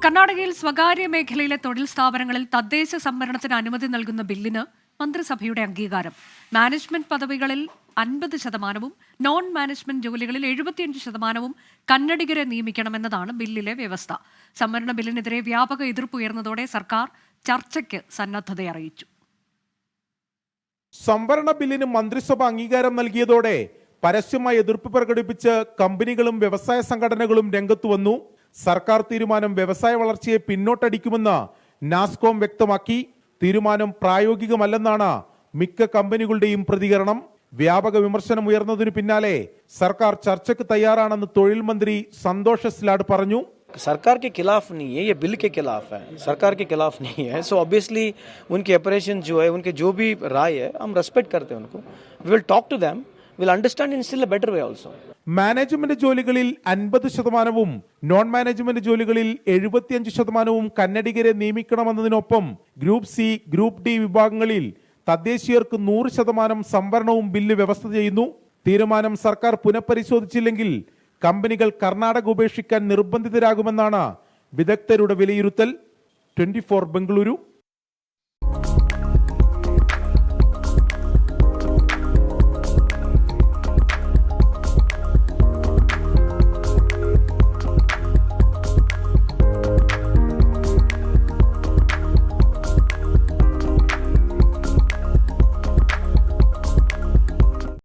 കർണാടകയിൽ സ്വകാര്യ മേഖലയിലെ തൊഴിൽ സ്ഥാപനങ്ങളിൽ തദ്ദേശ സംവരണത്തിന് അനുമതി നൽകുന്ന ബില്ലിന് മന്ത്രിസഭയുടെ അംഗീകാരം. മാനേജ്മെന്റ് പദവികളിൽ 50%, നോൺ മാനേജ്മെന്റ് ജോലികളിൽ 75% കന്നഡിഗരെ നിയമിക്കണമെന്നതാണ് ബില്ലിലെ വ്യവസ്ഥ. സംവരണ ബില്ലിനെതിരെ വ്യാപക എതിർപ്പ് ഉയർന്നതോടെ സർക്കാർ ചർച്ചയ്ക്ക് സന്നദ്ധത അറിയിച്ചു. സംവരണ ബില്ലിന് മന്ത്രിസഭ അംഗീകാരം നൽകിയതോടെ പരസ്യമായി എതിർപ്പ് പ്രകടിപ്പിച്ച് കമ്പനികളും വ്യവസായ സംഘടനകളും രംഗത്തു വന്നു. സർക്കാർ തീരുമാനം വ്യവസായ വളർച്ചയെ പിന്നോട്ടടിക്കുമെന്ന് നാസ്കോം വ്യക്തമാക്കി. തീരുമാനം പ്രായോഗികമല്ലെന്നാണ് മിക്ക കമ്പനികളുടെയും പ്രതികരണം. വ്യാപക വിമർശനം ഉയർന്നതിനു പിന്നാലെ സർക്കാർ ചർച്ചയ്ക്ക് തയ്യാറാണെന്ന് തൊഴിൽ മന്ത്രി സന്തോഷ് എസ്ലാഡ് പറഞ്ഞു. सरकार के खिलाफ नहीं है, ये बिल के खिलाफ है, सरकार के खिलाफ नहीं है. सो ऑब्वियसली उनके ऑपरेशन जो है, उनके जो भी राय है, हम रेस्पेक्ट करते हैं उनको. We will talk to them, we'll understand in still a better way also. Management ജോലികളിൽ 50%, നോൺ മാനേജ്മെന്റ് ജോലികളിൽ 75% കന്നഡിഗരെ നിയമിക്കണമെന്നതിനൊപ്പം ഗ്രൂപ്പ് സി, ഗ്രൂപ്പ് ഡി വിഭാഗങ്ങളിൽ തദ്ദേശീയർക്ക് 100% സംവരണവും ബില്ല് വ്യവസ്ഥ ചെയ്യുന്നു. തീരുമാനം സർക്കാർ പുനഃപരിശോധിച്ചില്ലെങ്കിൽ കമ്പനികൾ കർണാടക ഉപേക്ഷിക്കാൻ നിർബന്ധിതരാകുമെന്നാണ് വിദഗ്ധരുടെ വിലയിരുത്തൽ. 24 ബംഗളൂരു.